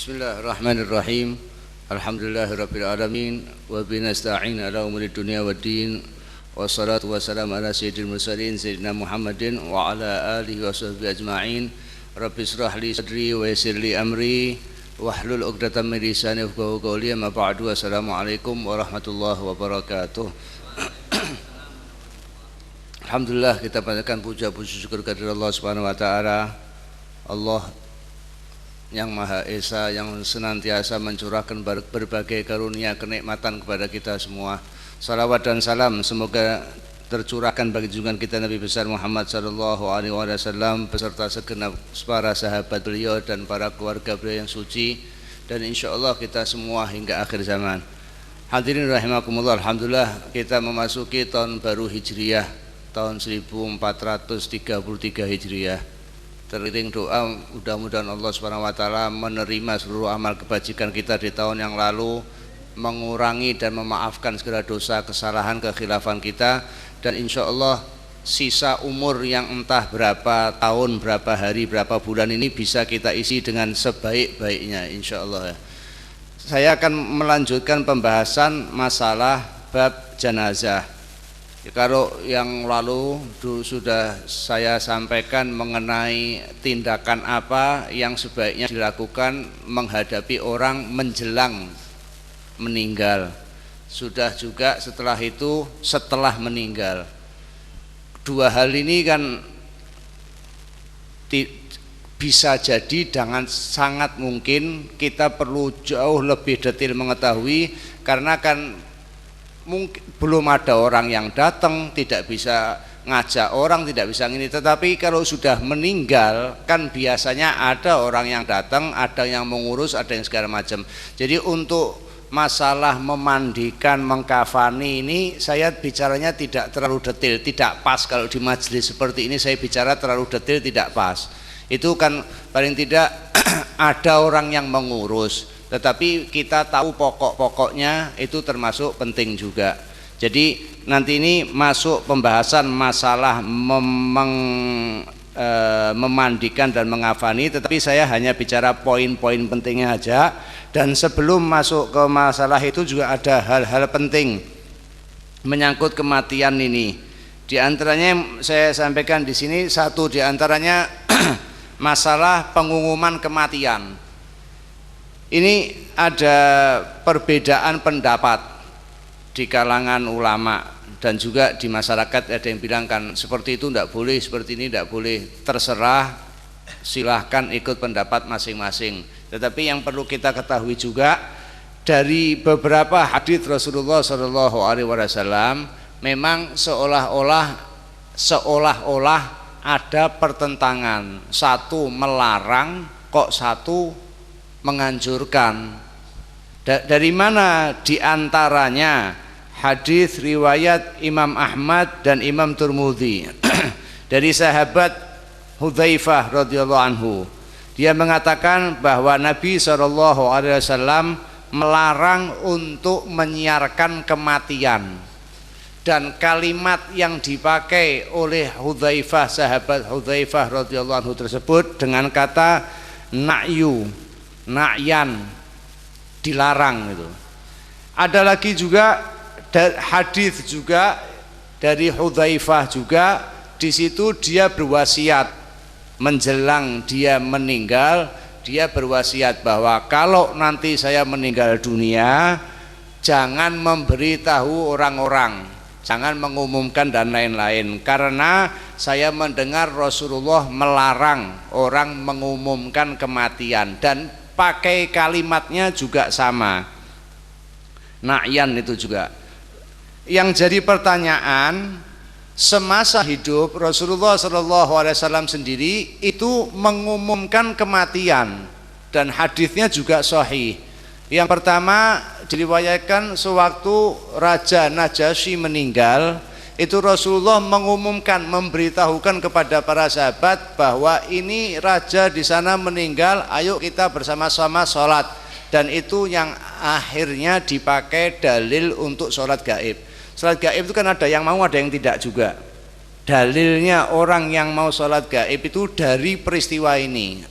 Bismillahirrahmanirrahim. Alhamdulillahirabbil alamin wa bihi nasta'in ala umuri dunya waddin. Wassalatu wassalamu ala sayyidil mursalin sayyidina Muhammadin wa ala alihi wa sahbihi ajma'in. Rabbi shrah li sadri wa yassir li amri wahlul 'uqdatam min lisani yafqahu qawli. Amma ba'du. Assalamualaikum warahmatullahi wabarakatuh. Alhamdulillah, kita panjatkan puja puji syukur kehadirat Allah Subhanahu wa taala. Allah yang Maha Esa, yang senantiasa mencurahkan berbagai karunia kenikmatan kepada kita semua. Salawat dan salam semoga tercurahkan bagi junjungan kita Nabi besar Muhammad sallallahu alaihi wasallam beserta segenap para sahabat beliau dan para keluarga beliau yang suci, dan insyaallah kita semua hingga akhir zaman. Hadirin rahimakumullah, alhamdulillah kita memasuki tahun baru Hijriyah, tahun 1433 Hijriyah. Teriring doa mudah-mudahan Allah Subhanahu wa taala menerima seluruh amal kebajikan kita di tahun yang lalu, mengurangi dan memaafkan segala dosa, kesalahan, kekhilafan kita, dan insya Allah sisa umur yang entah berapa tahun, berapa hari, berapa bulan ini bisa kita isi dengan sebaik-baiknya insya Allah. Saya akan melanjutkan pembahasan masalah bab jenazah. Kalau yang lalu sudah saya sampaikan mengenai tindakan apa yang sebaiknya dilakukan menghadapi orang menjelang meninggal. Sudah juga setelah itu setelah meninggal. Dua hal ini kan bisa jadi dengan sangat mungkin kita perlu jauh lebih detail mengetahui, karena kan mungkin belum ada orang yang datang, tidak bisa ngajak orang, tidak bisa ini. Tetapi kalau sudah meninggal kan biasanya ada orang yang datang, ada yang mengurus, ada yang segala macam. Jadi untuk masalah memandikan, mengkafani ini saya bicaranya tidak terlalu detail, tidak pas. Kalau di majelis seperti ini saya bicara terlalu detail, tidak pas. Itu kan paling tidak ada orang yang mengurus, tetapi kita tahu pokok-pokoknya, itu termasuk penting juga. Jadi nanti ini masuk pembahasan masalah memandikan dan mengafani, tetapi saya hanya bicara poin-poin pentingnya aja. Dan sebelum masuk ke masalah itu juga ada hal-hal penting menyangkut kematian ini. Di antaranya saya sampaikan di sini, satu di antaranya masalah pengumuman kematian. Ini ada perbedaan pendapat di kalangan ulama dan juga di masyarakat. Ada yang bilang kan seperti itu tidak boleh, seperti ini tidak boleh. Terserah, silahkan ikut pendapat masing-masing. Tetapi yang perlu kita ketahui juga dari beberapa hadits Rasulullah SAW, memang seolah-olah ada pertentangan. Satu melarang, kok satu menganjurkan. Dari mana? Di antaranya hadis riwayat Imam Ahmad dan Imam Tirmidzi dari sahabat Hudzaifah radhiyallahu anhu. Dia mengatakan bahwa Nabi SAW melarang untuk menyiarkan kematian, dan kalimat yang dipakai oleh Hudzaifah, sahabat Hudzaifah radhiyallahu anhu tersebut dengan kata na'yan, dilarang itu. Ada lagi juga hadis juga dari Hudzaifah juga, di situ dia berwasiat menjelang dia meninggal, dia berwasiat bahwa kalau nanti saya meninggal dunia jangan memberitahu orang-orang, jangan mengumumkan dan lain-lain, karena saya mendengar Rasulullah melarang orang mengumumkan kematian. Dan pakai kalimatnya juga sama, na'yan itu juga. Yang jadi pertanyaan, semasa hidup Rasulullah SAW sendiri itu mengumumkan kematian, dan hadisnya juga sahih. Yang pertama diriwayatkan sewaktu Raja Najasyi meninggal, itu Rasulullah mengumumkan, memberitahukan kepada para sahabat bahwa ini raja di sana meninggal, ayo kita bersama-sama sholat. Dan itu yang akhirnya dipakai dalil untuk sholat gaib. Sholat gaib itu kan ada yang mau, ada yang tidak juga. Dalilnya orang yang mau sholat gaib itu dari peristiwa ini.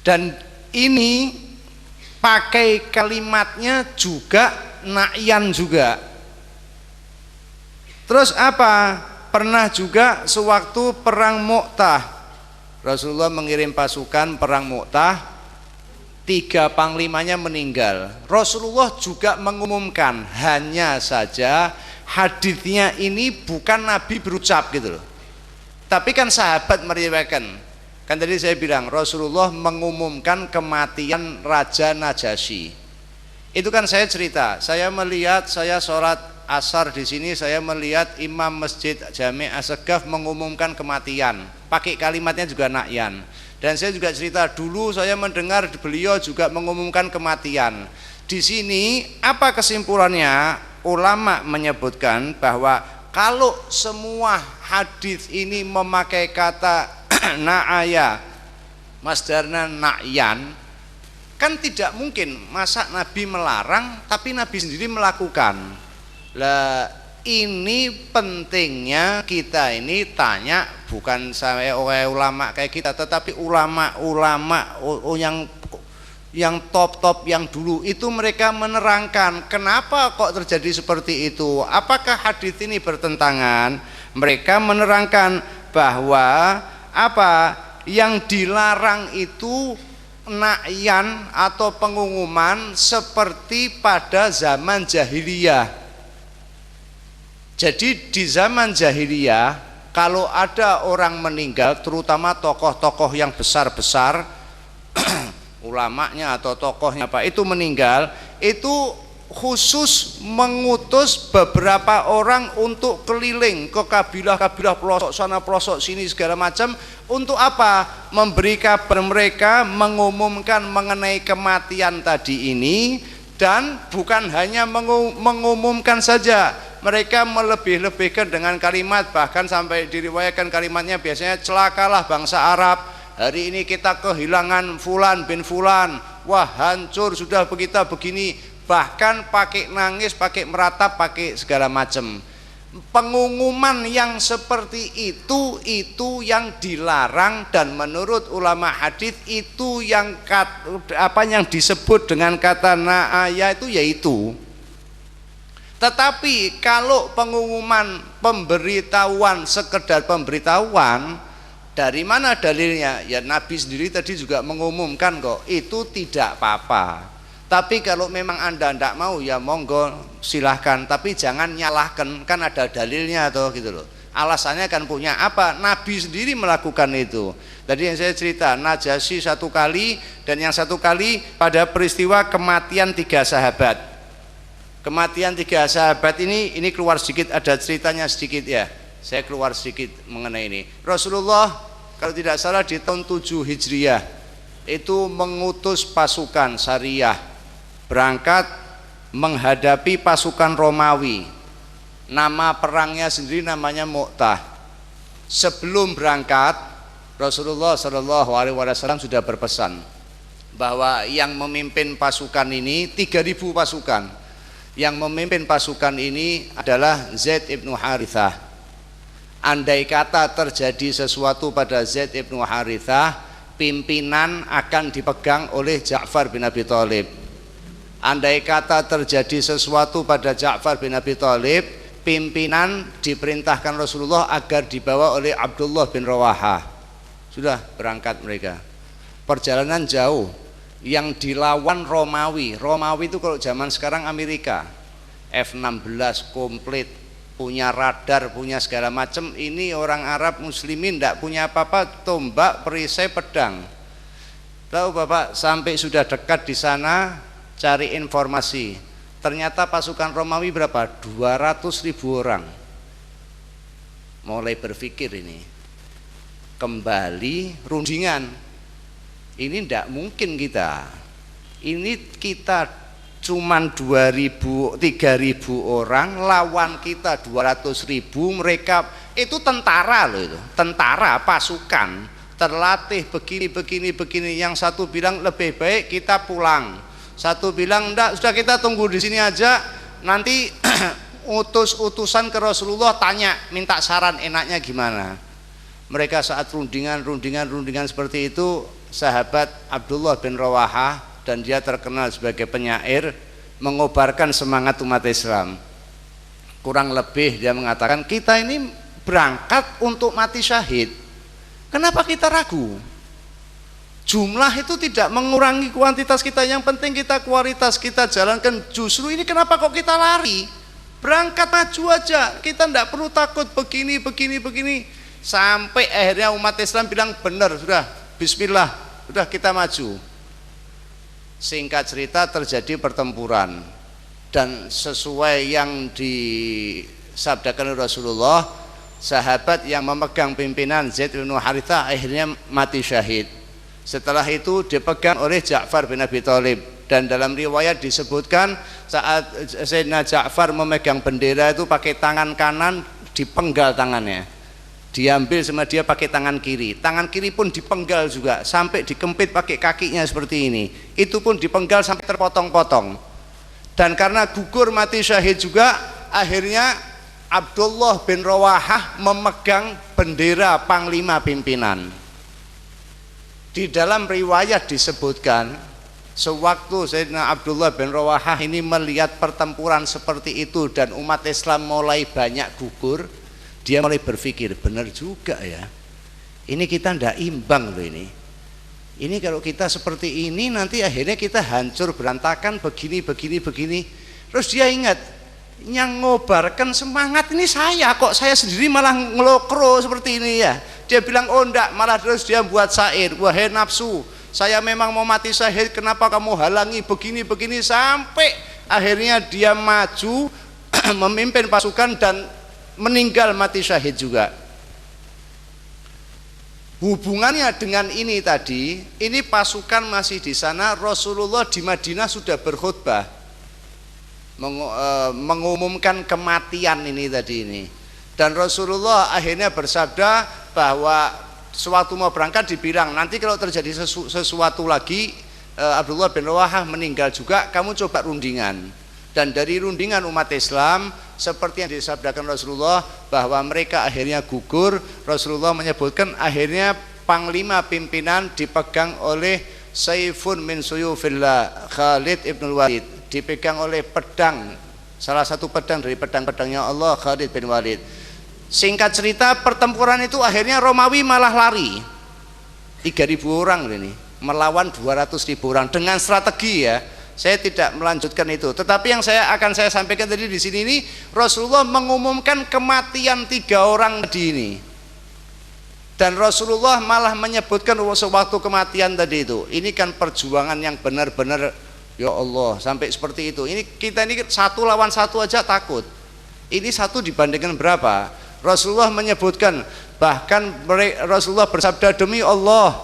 Dan ini pakai kalimatnya juga na'yan juga. Terus apa? Pernah juga sewaktu perang Mu'tah, Rasulullah mengirim pasukan perang Mu'tah, 3 panglimanya meninggal. Rasulullah juga mengumumkan, hanya saja hadisnya ini bukan Nabi berucap gitu loh, tapi kan sahabat meriwayatkan. Kan tadi saya bilang Rasulullah mengumumkan kematian Raja Najasyi. Itu kan saya cerita, saya melihat, saya sholat asar di sini, saya melihat Imam Masjid Jami' As-Sagaf mengumumkan kematian, pakai kalimatnya juga na'yan. Dan saya juga cerita dulu saya mendengar beliau juga mengumumkan kematian. Di sini apa kesimpulannya? Ulama menyebutkan bahwa kalau semua hadis ini memakai kata na'aya, masdarna na'yan, kan tidak mungkin masa Nabi melarang tapi Nabi sendiri melakukan. Lah ini pentingnya kita ini tanya, bukan saya ulama kayak kita, tetapi ulama-ulama yang top-top yang dulu itu mereka menerangkan kenapa kok terjadi seperti itu, apakah hadis ini bertentangan. Mereka menerangkan bahwa apa yang dilarang itu na'yan atau pengumuman seperti pada zaman jahiliyah. Jadi di zaman jahiliyah kalau ada orang meninggal, terutama tokoh-tokoh yang besar-besar ulamanya atau tokohnya apa itu meninggal, itu khusus mengutus beberapa orang untuk keliling ke kabilah-kabilah pelosok sana pelosok sini segala macam. Untuk apa? Memberi kabar mereka, mengumumkan mengenai kematian tadi ini. Dan bukan hanya mengumumkan saja, mereka melebih-lebihkan dengan kalimat, bahkan sampai diriwayatkan kalimatnya biasanya celakalah bangsa Arab, hari ini kita kehilangan fulan bin fulan, wah hancur sudah kita begini, bahkan pakai nangis, pakai meratap, pakai segala macam. Pengumuman yang seperti itu yang dilarang, dan menurut ulama hadis itu yang disebut dengan kata na'aya itu yaitu. Tetapi kalau pengumuman pemberitahuan sekedar pemberitahuan, dari mana dalilnya? Ya Nabi sendiri tadi juga mengumumkan kok, itu tidak apa-apa. Tapi kalau memang Anda tidak mau, ya monggo silahkan, tapi jangan nyalahkan, kan ada dalilnya atau gitu loh. Alasannya kan punya apa? Nabi sendiri melakukan itu. Tadi yang saya cerita Najasyi 1 kali, dan yang 1 kali pada peristiwa kematian 3 sahabat. Kematian 3 sahabat ini keluar sedikit, ada ceritanya sedikit ya. Saya keluar sedikit mengenai ini. Rasulullah kalau tidak salah di tahun 7 Hijriah itu mengutus pasukan Sariyah berangkat menghadapi pasukan Romawi. Nama perangnya sendiri namanya Mu'tah. Sebelum berangkat Rasulullah SAW sudah berpesan bahwa yang memimpin pasukan ini 3.000 pasukan. Yang memimpin pasukan ini adalah Zaid ibnu Harithah. Andai kata terjadi sesuatu pada Zaid ibnu Harithah, pimpinan akan dipegang oleh Ja'far bin Abi Thalib. Andai kata terjadi sesuatu pada Ja'far bin Abi Thalib, pimpinan diperintahkan Rasulullah agar dibawa oleh Abdullah bin Rawahah. Sudah berangkat mereka. Perjalanan jauh, yang dilawan Romawi. Romawi itu kalau zaman sekarang Amerika, F-16 komplit, punya radar, punya segala macam. Ini orang Arab muslimin tidak punya apa-apa, tombak, perisai, pedang. Tahu Bapak, sampai sudah dekat di sana cari informasi, ternyata pasukan Romawi berapa? 200.000 orang. Mulai berpikir ini kembali rundingan, ini tidak mungkin kita, ini kita cuman 2.000 3.000 orang lawan kita 200.000. Mereka itu tentara loh, itu tentara, pasukan terlatih begini. Yang satu bilang lebih baik kita pulang, satu bilang enggak, sudah kita tunggu di sini aja, nanti utusan ke Rasulullah tanya, minta saran enaknya gimana. Mereka saat rundingan seperti itu, sahabat Abdullah bin Rawahah, dan dia terkenal sebagai penyair, mengobarkan semangat umat Islam. Kurang lebih dia mengatakan, kita ini berangkat untuk mati syahid, kenapa kita ragu? Jumlah itu tidak mengurangi kuantitas kita, yang penting kita kualitas kita jalankan. Justru ini kenapa kok kita lari? Berangkat maju aja, kita tidak perlu takut begini. Sampai akhirnya umat Islam bilang benar, sudah bismillah, sudah kita maju. Singkat cerita terjadi pertempuran, dan sesuai yang disabdakan Rasulullah, sahabat yang memegang pimpinan Zaid bin Harithah akhirnya mati syahid. Setelah itu dipegang oleh Ja'far bin Abi Thalib, dan dalam riwayat disebutkan saat Sayyidina Ja'far memegang bendera itu pakai tangan kanan, dipenggal tangannya, diambil sama dia pakai tangan kiri pun dipenggal juga sampai dikempit pakai kakinya seperti ini, itu pun dipenggal sampai terpotong-potong. Dan karena gugur mati syahid juga, akhirnya Abdullah bin Rawahah memegang bendera panglima pimpinan. Di dalam riwayat disebutkan, sewaktu Sayyidina Abdullah bin Rawahah ini melihat pertempuran seperti itu dan umat Islam mulai banyak gugur, dia mulai berpikir, benar juga ya, ini kita ndak imbang loh ini. Ini kalau kita seperti ini nanti akhirnya kita hancur berantakan begini. Terus dia ingat, yang ngobarkan semangat ini saya, kok saya sendiri malah ngelokro seperti ini ya. Dia bilang, oh enggak, malah terus dia buat syair, wahai nafsu, saya memang mau mati syahid, kenapa kamu halangi begini, sampai akhirnya dia maju memimpin pasukan dan meninggal mati syahid juga. Hubungannya dengan ini tadi, ini pasukan masih di sana, Rasulullah di Madinah sudah berkhutbah mengumumkan kematian ini tadi ini. Dan Rasulullah akhirnya bersabda bahwa sewaktu mau berangkat dibilang, nanti kalau terjadi sesuatu lagi, Abdullah bin Rawahah meninggal juga, kamu coba rundingan. Dan dari rundingan umat Islam, seperti yang disabdakan Rasulullah bahwa mereka akhirnya gugur, Rasulullah menyebutkan akhirnya panglima pimpinan dipegang oleh Saifun min Suyufillah, Khalid ibn Walid, dipegang oleh pedang, salah satu pedang dari pedang-pedangnya Allah, Khalid bin Walid. Singkat cerita, pertempuran itu akhirnya Romawi malah lari, 3.000 orang ini melawan 200.000 orang dengan strategi ya. Saya tidak melanjutkan itu, tetapi yang akan saya sampaikan tadi di sini ini, Rasulullah mengumumkan kematian 3 orang tadi ini, dan Rasulullah malah menyebutkan sewaktu kematian tadi itu, ini kan perjuangan yang benar-benar, ya Allah, sampai seperti itu. Ini kita ini 1 lawan 1 aja takut, ini 1 dibandingkan berapa? Rasulullah menyebutkan, bahkan Rasulullah bersabda, demi Allah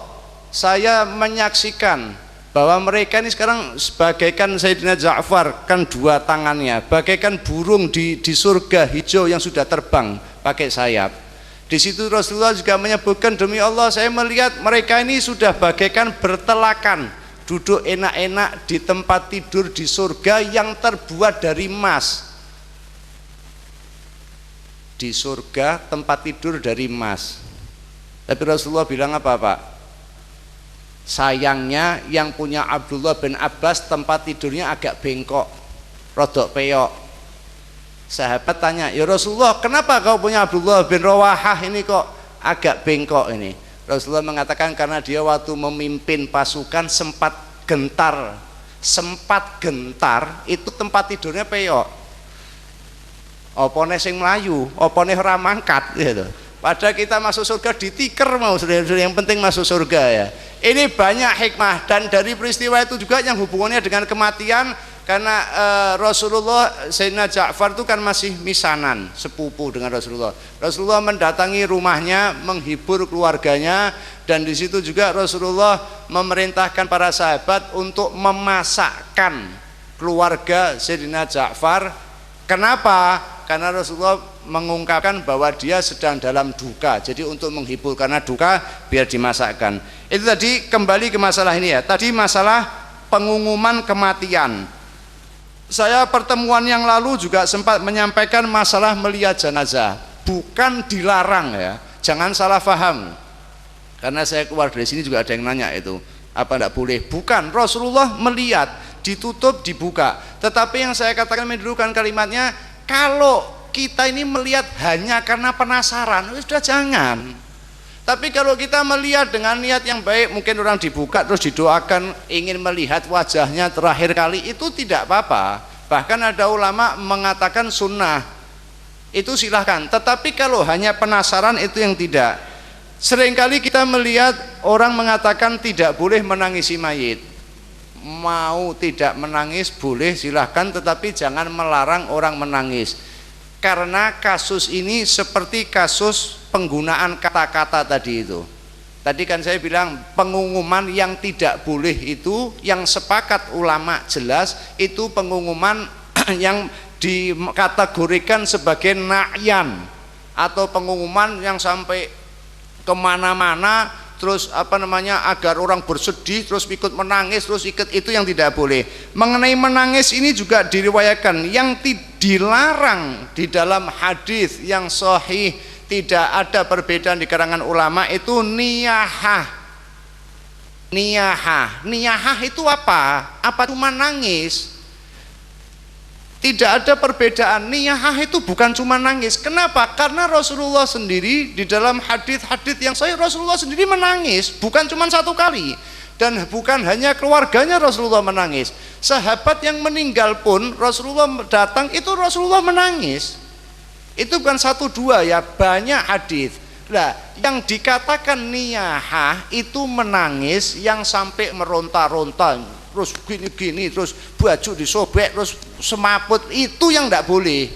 saya menyaksikan bahwa mereka ini sekarang bagaikan Sayyidina Ja'far, kan 2 tangannya bagaikan burung di surga hijau yang sudah terbang pakai sayap. Di situ Rasulullah juga menyebutkan, demi Allah saya melihat mereka ini sudah bagaikan bertelakan, duduk enak-enak di tempat tidur di surga yang terbuat dari emas. Di surga tempat tidur dari emas. Tapi Rasulullah bilang apa Pak? Sayangnya yang punya Abdullah bin Abbas tempat tidurnya agak bengkok, rodok peyok. Sahabat tanya, ya Rasulullah, kenapa kau punya Abdullah bin Rawahah ini kok agak bengkok ini? Rasulullah mengatakan karena dia waktu memimpin pasukan sempat gentar itu tempat tidurnya peyok. Opone sing melayu, opone ora mangkat gitu. Padahal kita masuk surga ditiker mau, yang penting masuk surga ya. Ini banyak hikmah, dan dari peristiwa itu juga yang hubungannya dengan kematian, karena Rasulullah, Sayyidina Ja'far itu kan masih misanan, sepupu dengan Rasulullah. Rasulullah mendatangi rumahnya, menghibur keluarganya, dan di situ juga Rasulullah memerintahkan para sahabat untuk memasakkan keluarga Sayyidina Ja'far. Kenapa? Karena Rasulullah mengungkapkan bahwa dia sedang dalam duka, jadi untuk menghibur karena duka biar dimasakkan. Itu tadi, kembali ke masalah ini ya, tadi masalah pengumuman kematian. Saya pertemuan yang lalu juga sempat menyampaikan masalah melihat jenazah, bukan dilarang ya. jangan salah paham, karena saya keluar dari sini juga ada yang nanya itu apa tidak boleh. Bukan, Rasulullah melihat ditutup dibuka, tetapi yang saya katakan mendudukan kalimatnya, kalau kita ini melihat hanya karena penasaran, sudah jangan. Tapi kalau kita melihat dengan niat yang baik, mungkin orang dibuka terus didoakan ingin melihat wajahnya terakhir kali, itu tidak apa-apa. Bahkan ada ulama mengatakan sunnah, itu silahkan. Tetapi kalau hanya penasaran, itu yang tidak. Seringkali kita melihat orang mengatakan tidak boleh menangisi mayit. Mau tidak menangis boleh silahkan, tetapi jangan melarang orang menangis. Karena kasus ini seperti kasus penggunaan kata-kata tadi itu. Tadi kan saya bilang pengumuman yang tidak boleh itu, yang sepakat ulama jelas itu pengumuman yang dikategorikan sebagai na'yan, atau pengumuman yang sampai kemana-mana terus apa namanya agar orang bersedih terus ikut menangis terus ikut, itu yang tidak boleh. Mengenai menangis ini juga diriwayatkan yang dilarang di dalam hadis yang sahih, tidak ada perbedaan di kalangan ulama, itu niyahah. Niyahah itu apa? Apa cuma nangis? Tidak ada perbedaan. Niyahah itu bukan cuma nangis. Kenapa? Karena Rasulullah sendiri di dalam hadis-hadis yang sahih, Rasulullah sendiri menangis, bukan cuma satu kali. Dan bukan hanya keluarganya Rasulullah menangis, sahabat yang meninggal pun Rasulullah datang, itu Rasulullah menangis. Itu bukan satu dua ya, banyak hadis. Nah, yang dikatakan niyahah itu menangis yang sampai meronta-ronta, terus gini-gini, terus baju disobek, terus semaput, itu yang tidak boleh.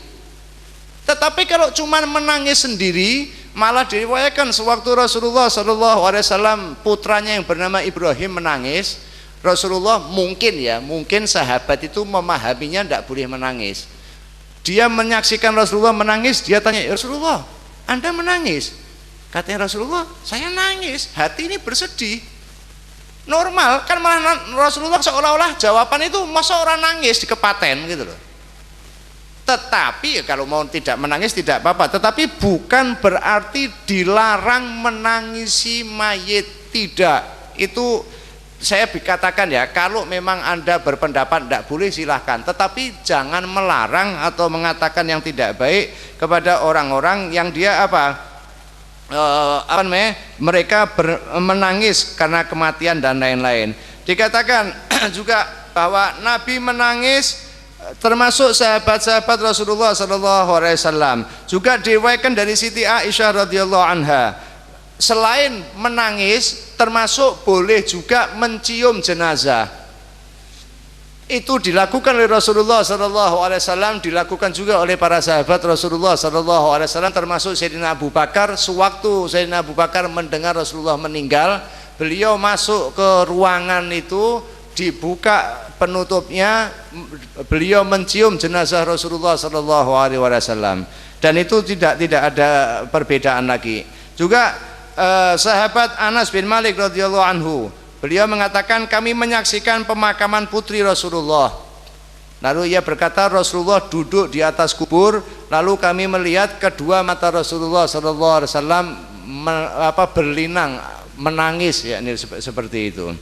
Tetapi kalau cuma menangis sendiri, malah diriwayatkan sewaktu Rasulullah SAW putranya yang bernama Ibrahim menangis, Rasulullah mungkin sahabat itu memahaminya tidak boleh menangis. Dia menyaksikan Rasulullah menangis, dia tanya, ya Rasulullah, Anda menangis? Katanya Rasulullah, saya nangis, hati ini bersedih. Normal kan, malah Rasulullah seolah-olah jawaban itu masa orang nangis di kepaten gitu loh. Tetapi kalau mau tidak menangis tidak apa-apa, tetapi bukan berarti dilarang menangisi mayit, tidak. Itu saya katakan ya, kalau memang Anda berpendapat tidak boleh silahkan, tetapi jangan melarang atau mengatakan yang tidak baik kepada orang-orang yang dia mereka menangis karena kematian dan lain-lain. Dikatakan juga bahwa Nabi menangis, termasuk sahabat-sahabat Rasulullah SAW. Juga diriwayatkan dari Siti Aisyah radhiyallahu anha, selain menangis termasuk boleh juga mencium jenazah. Itu dilakukan oleh Rasulullah SAW, dilakukan juga oleh para sahabat Rasulullah SAW, termasuk Sayyidina Abu Bakar. Sewaktu Sayyidina Abu Bakar mendengar Rasulullah meninggal, beliau masuk ke ruangan itu, dibuka penutupnya, beliau mencium jenazah Rasulullah SAW, dan itu tidak ada perbedaan lagi. Juga sahabat Anas bin Malik radhiyallahu anhu, beliau mengatakan kami menyaksikan pemakaman putri Rasulullah. Lalu ia berkata, Rasulullah duduk di atas kubur, lalu kami melihat kedua mata Rasulullah SAW berlinang, menangis, ya, ini seperti itu.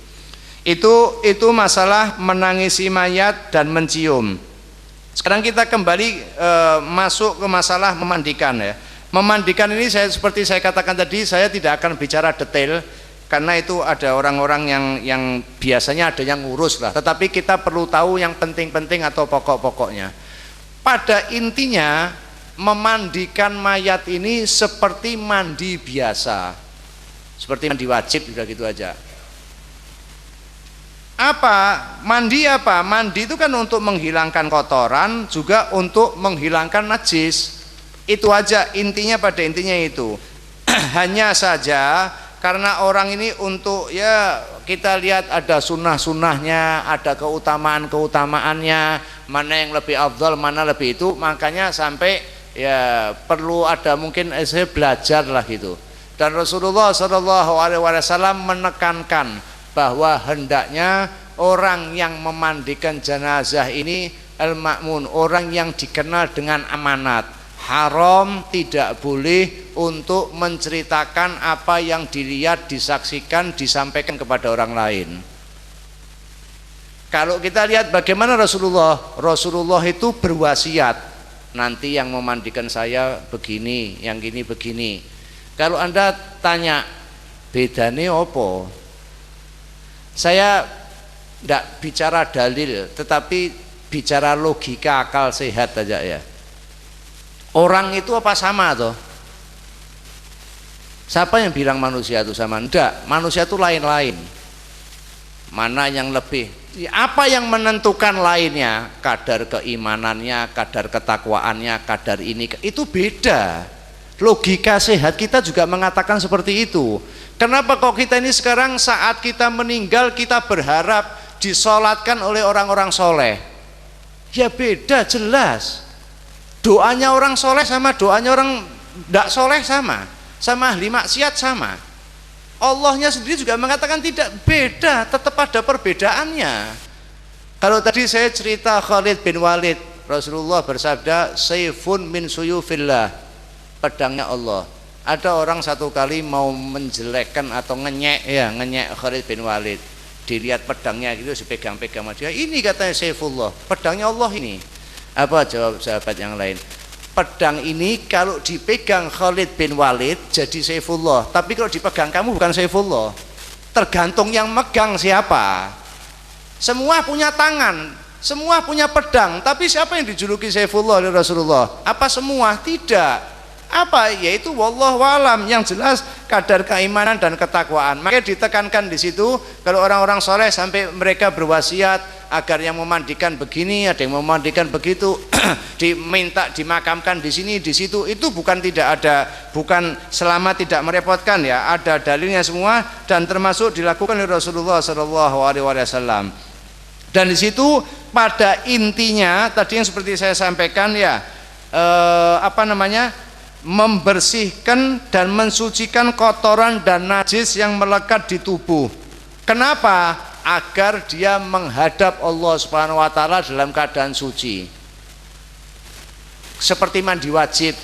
Itu masalah menangisi mayat dan mencium. Sekarang kita kembali masuk ke masalah memandikan ya. Memandikan ini seperti saya katakan tadi, saya tidak akan bicara detail karena itu ada orang-orang yang biasanya ada yang ngurus lah. Tetapi kita perlu tahu yang penting-penting atau pokok-pokoknya. Pada intinya memandikan mayat ini seperti mandi biasa, seperti mandi wajib, sudah gitu aja. Mandi itu kan untuk menghilangkan kotoran, juga untuk menghilangkan najis. Itu aja intinya, pada intinya itu. Hanya saja karena orang ini untuk, ya kita lihat ada sunnah-sunnahnya, ada keutamaan-keutamaannya, mana yang lebih afdal, mana lebih itu, makanya sampai ya perlu ada mungkin saya belajar lah gitu. Dan Rasulullah SAW menekankan bahwa hendaknya orang yang memandikan jenazah ini al-ma'mun, orang yang dikenal dengan amanat. Haram, tidak boleh untuk menceritakan apa yang dilihat, disaksikan, disampaikan kepada orang lain. Kalau kita lihat bagaimana Rasulullah itu berwasiat, nanti yang memandikan saya begini, yang gini begini. Kalau Anda tanya bedane opo, saya tidak bicara dalil, tetapi bicara logika akal sehat aja ya. Orang itu apa sama toh? Siapa yang bilang manusia itu sama? Enggak, manusia itu lain-lain. Mana yang lebih? Apa yang menentukan lainnya? Kadar keimanannya, kadar ketakwaannya, kadar ini itu beda. Logika sehat kita juga mengatakan seperti itu. Kenapa kok kita ini sekarang saat kita meninggal kita berharap disolatkan oleh orang-orang soleh? Ya beda jelas. Doanya orang soleh sama doanya orang tidak soleh sama ahli maksiat sama. Allahnya sendiri juga mengatakan tidak, beda, tetap ada perbedaannya. Kalau tadi saya cerita Khalid bin Walid, Rasulullah bersabda sayfun min suyufillah, pedangnya Allah. Ada orang satu kali mau menjelekkan atau ngenyek Khalid bin Walid, dilihat pedangnya gitu, dipegang-pegang dia, ini katanya Saifullah, pedangnya Allah ini. Apa jawab sahabat yang lain? Pedang ini kalau dipegang Khalid bin Walid jadi Saifullah, tapi kalau dipegang kamu bukan Saifullah. Tergantung yang megang siapa. Semua punya tangan, semua punya pedang, tapi siapa yang dijuluki Saifullah oleh Rasulullah? Apa semua? Tidak. Apa? Yaitu wallahu alam, yang jelas kadar keimanan dan ketakwaan. Makanya ditekankan di situ kalau orang-orang soleh sampai mereka berwasiat agar yang memandikan begini, ada yang memandikan begitu, diminta dimakamkan di sini di situ, itu bukan tidak ada, bukan selama tidak merepotkan ya, ada dalilnya semua dan termasuk dilakukan oleh Rasulullah Shallallahu Alaihi Wasallam. Dan di situ pada intinya tadi yang seperti saya sampaikan ya, membersihkan dan mensucikan kotoran dan najis yang melekat di tubuh. Kenapa? Agar dia menghadap Allah Subhanahu wa taala dalam keadaan suci. Seperti mandi wajib.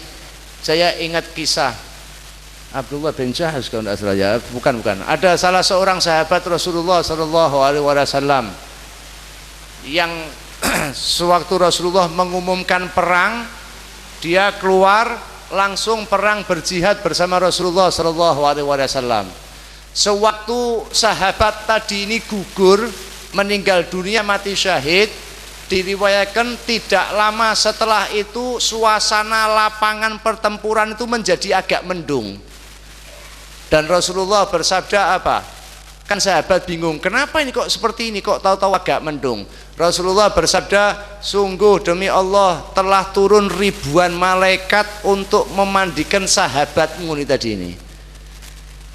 Saya ingat kisah Abdullah bin Jahaz kalau tidak salah ya, bukan. Ada salah seorang sahabat Rasulullah Shallallahu Alaihi Wasallam yang sewaktu Rasulullah mengumumkan perang, dia keluar langsung perang berjihad bersama Rasulullah Shallallahu Alaihi Wasallam. Sewaktu sahabat tadi ini gugur, meninggal dunia, mati syahid, diriwayatkan tidak lama setelah itu suasana lapangan pertempuran itu menjadi agak mendung. Dan Rasulullah bersabda apa? Kan sahabat bingung, kenapa ini kok seperti ini, kok tahu-tahu agak mendung. Rasulullah bersabda, sungguh demi Allah telah turun ribuan malaikat untuk memandikan sahabatmu ini tadi ini.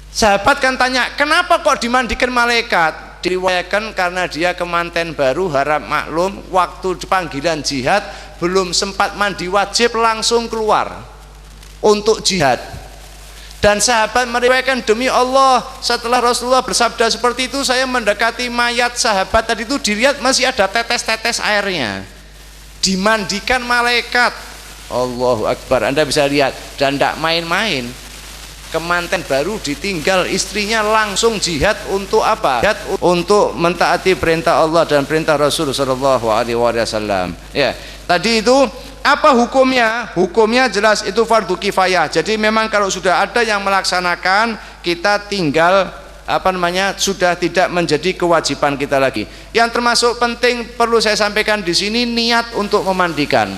Sahabat kan tanya, kenapa kok dimandikan malaikat? Diriwayatkan karena dia kemanten baru, harap maklum, waktu panggilan jihad belum sempat mandi wajib langsung keluar untuk jihad. Dan sahabat meriwayatkan, demi Allah setelah Rasulullah bersabda seperti itu, saya mendekati mayat sahabat tadi itu, dilihat masih ada tetes-tetes airnya, dimandikan malaikat. Allahu Akbar, Anda bisa lihat. Dan tidak main-main, kemanten baru ditinggal istrinya langsung jihad untuk apa? Jihad untuk mentaati perintah Allah dan perintah Rasul Shallallahu Alaihi Wasallam. Ya, tadi itu apa hukumnya? Hukumnya jelas itu fardu kifayah. Jadi memang kalau sudah ada yang melaksanakan, kita tinggal sudah tidak menjadi kewajiban kita lagi. Yang termasuk penting perlu saya sampaikan di sini, niat untuk memandikan.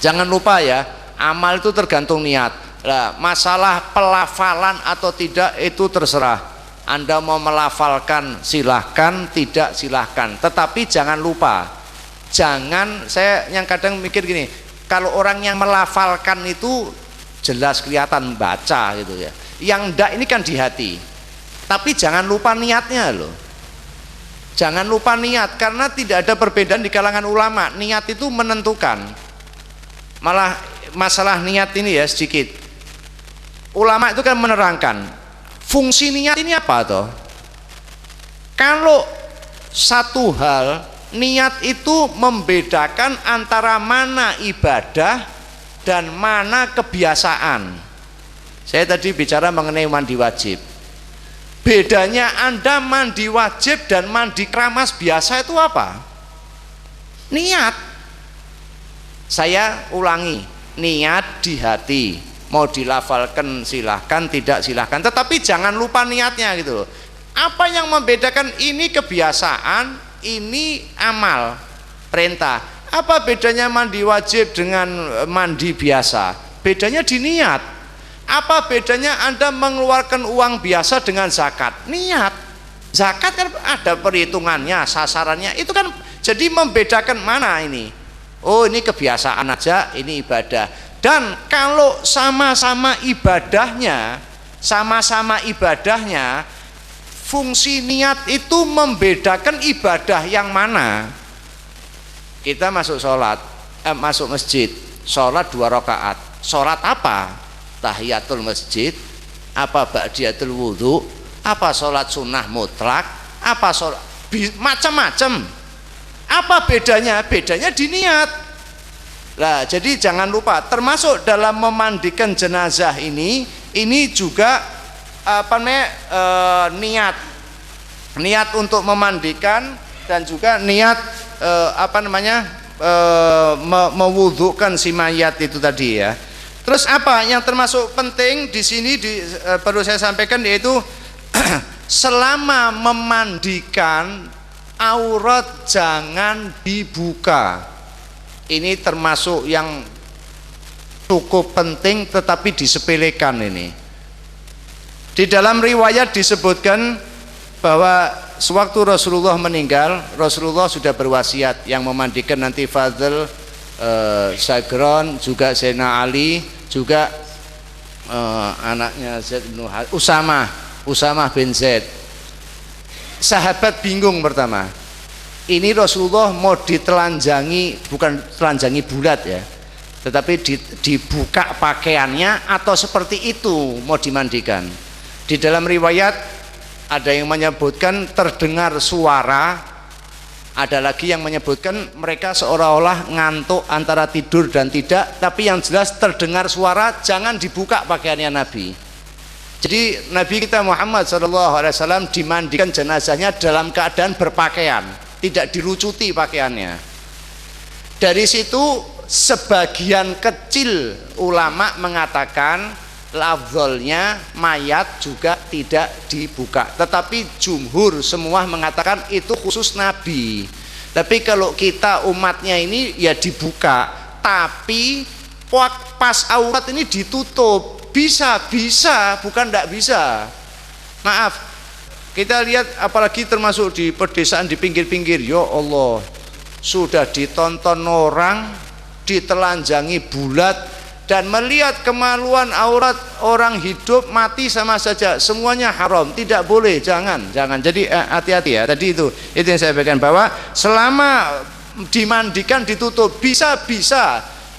Jangan lupa ya, amal itu tergantung niat. Nah, masalah pelafalan atau tidak itu terserah. Anda mau melafalkan silahkan, tidak silahkan. Tetapi jangan lupa, jangan, saya yang kadang mikir gini, kalau orang yang melafalkan itu jelas kelihatan baca gitu ya. Yang enggak ini kan di hati. Tapi jangan lupa niatnya loh. Jangan lupa niat, karena tidak ada perbedaan di kalangan ulama. Niat itu menentukan. Malah masalah niat ini ya sedikit. Ulama itu kan menerangkan fungsi niat ini apa toh? Kalau satu hal, niat itu membedakan antara mana ibadah dan mana kebiasaan. Saya tadi bicara mengenai mandi wajib. Bedanya Anda mandi wajib dan mandi keramas biasa itu apa? Niat. Saya ulangi, niat di hati. Mau dilafalkan silahkan, tidak silahkan, tetapi jangan lupa niatnya gitu loh. Apa yang membedakan ini kebiasaan, ini amal, perintah? Apa bedanya mandi wajib dengan mandi biasa? Bedanya di niat. Apa bedanya Anda mengeluarkan uang biasa dengan zakat? Niat. Zakat kan ada perhitungannya, sasarannya. Itu kan jadi membedakan mana ini? Oh, ini kebiasaan aja, ini ibadah. Dan kalau sama-sama ibadahnya, fungsi niat itu membedakan ibadah yang mana. Kita masuk sholat, masuk masjid, sholat 2 rakaat. Sholat apa? Tahiyatul masjid, apa ba'diyatul wudhu, apa sholat sunnah mutlak, apa sholat macam-macam. Apa bedanya? Bedanya di niat. Nah, jadi jangan lupa, termasuk dalam memandikan jenazah ini juga niat untuk memandikan dan juga niat mewudhukan si mayat itu tadi ya. Terus apa yang termasuk penting di sini perlu saya sampaikan, yaitu selama memandikan aurat jangan dibuka. Ini termasuk yang cukup penting tetapi disepelekan ini. Di dalam riwayat disebutkan bahwa sewaktu Rasulullah meninggal, Rasulullah sudah berwasiat yang memandikan nanti Fadl, Sagron, juga Sayyidina Ali, juga anaknya Zaid bin Usamah bin Zaid. Sahabat bingung pertama, ini Rasulullah mau ditelanjangi, bukan telanjangi bulat ya, tetapi dibuka pakaiannya atau seperti itu mau dimandikan. Di dalam riwayat ada yang menyebutkan terdengar suara, ada lagi yang menyebutkan mereka seolah-olah ngantuk antara tidur dan tidak, tapi yang jelas terdengar suara, jangan dibuka pakaiannya Nabi. Jadi Nabi kita Muhammad SAW dimandikan jenazahnya dalam keadaan berpakaian, tidak dilucuti pakaiannya. Dari situ sebagian kecil ulama mengatakan lafzolnya mayat juga tidak dibuka, tetapi jumhur semua mengatakan itu khusus Nabi. Tapi kalau kita umatnya ini ya dibuka, tapi pas aurat ini ditutup. Bisa, bukan tidak bisa. Maaf, kita lihat apalagi termasuk di pedesaan di pinggir-pinggir, ya Allah, sudah ditonton orang ditelanjangi bulat dan melihat kemaluan aurat orang hidup mati sama saja, semuanya haram, tidak boleh, jangan. Jadi hati-hati ya. Tadi itu yang saya sampaikan, bahwa selama dimandikan ditutup, bisa.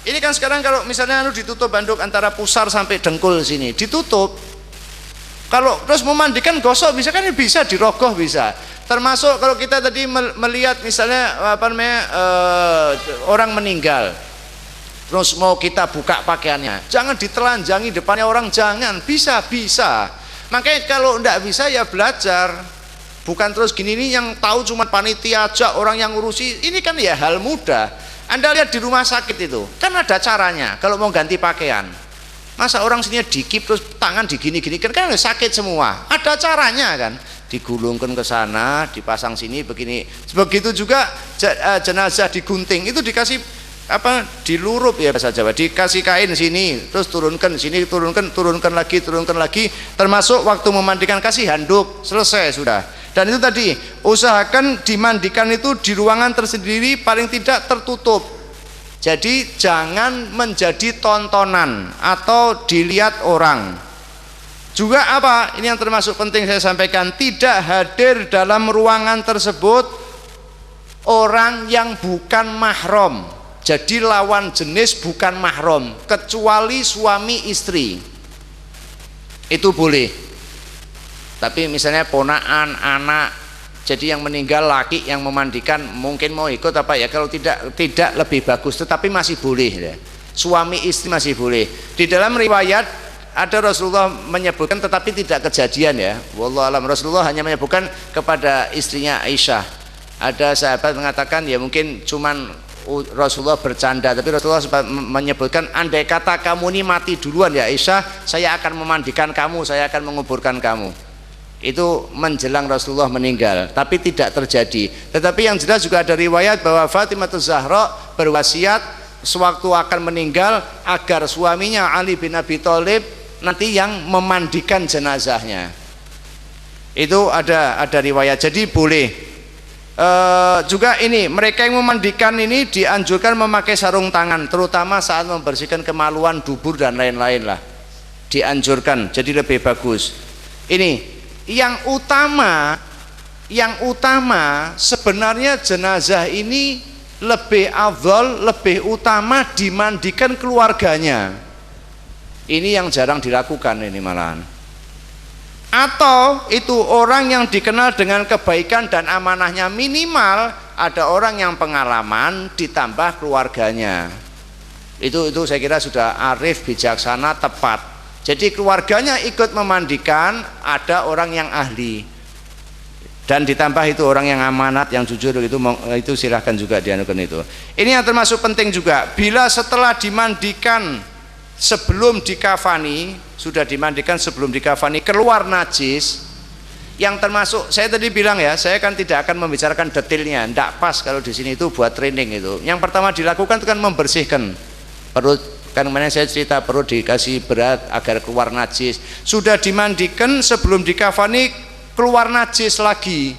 Ini kan sekarang kalau misalnya ditutup banduk antara pusar sampai dengkul sini, ditutup. Kalau terus memandikan gosok bisa kan, bisa dirogoh bisa. Termasuk kalau kita tadi melihat misalnya orang meninggal, terus mau kita buka pakaiannya, jangan ditelanjangi depannya orang, jangan. Bisa. Makanya kalau enggak bisa ya belajar. Bukan terus gini, ini yang tahu cuma panitia aja, orang yang ngurusi. Ini kan ya hal mudah. Anda lihat di rumah sakit itu kan ada caranya. Kalau mau ganti pakaian, masa orang sini dikip terus tangan digini-gini kan sakit semua. Ada caranya kan, digulungkan ke sana, dipasang sini begini. Begitu juga jenazah digunting itu dikasih dilurup ya bahasa Jawa, dikasih kain sini, terus turunkan sini, turunkan lagi. Termasuk waktu memandikan kasih handuk, selesai sudah. Dan itu tadi, usahakan dimandikan itu di ruangan tersendiri, paling tidak tertutup. Jadi jangan menjadi tontonan atau dilihat orang. Juga apa? Ini yang termasuk penting saya sampaikan, tidak hadir dalam ruangan tersebut orang yang bukan mahram. Jadi lawan jenis bukan mahram, kecuali suami istri. Itu boleh. Tapi misalnya ponakan, anak, jadi yang meninggal laki yang memandikan mungkin mau ikut apa ya, kalau tidak lebih bagus, tetapi masih boleh ya. Suami istri masih boleh. Di dalam riwayat ada Rasulullah menyebutkan tetapi tidak kejadian ya. Wallahu alam, Rasulullah hanya menyebutkan kepada istrinya Aisyah. Ada sahabat mengatakan ya mungkin cuman Rasulullah bercanda, tapi Rasulullah menyebutkan andai kata kamu ini mati duluan ya Aisyah, saya akan memandikan kamu, saya akan menguburkan kamu. Itu menjelang Rasulullah meninggal, tapi tidak terjadi. Tetapi yang jelas juga ada riwayat bahwa Fatimah Zahra berwasiat sewaktu akan meninggal agar suaminya Ali bin Abi Thalib nanti yang memandikan jenazahnya. Itu ada riwayat. Jadi boleh. Juga ini mereka yang memandikan ini dianjurkan memakai sarung tangan, terutama saat membersihkan kemaluan, dubur dan lain-lain lah. Dianjurkan, jadi lebih bagus. Ini yang utama sebenarnya jenazah ini lebih afdal, lebih utama dimandikan keluarganya. Ini yang jarang dilakukan ini malahan. Atau itu orang yang dikenal dengan kebaikan dan amanahnya minimal ada orang yang pengalaman ditambah keluarganya. Itu saya kira sudah arif, bijaksana, tepat. Jadi keluarganya ikut memandikan, ada orang yang ahli dan ditambah itu orang yang amanat, yang jujur, itu silahkan juga dianukan itu. Ini yang termasuk penting juga. Bila setelah dimandikan sebelum dikafani, sudah dimandikan sebelum dikafani keluar najis, yang termasuk saya tadi bilang ya, saya kan tidak akan membicarakan detailnya, tidak pas kalau di sini itu buat training itu. Yang pertama dilakukan itu kan membersihkan perut. Kan kemarin saya cerita perlu dikasih berat agar keluar najis. Sudah dimandikan sebelum dikafani keluar najis lagi.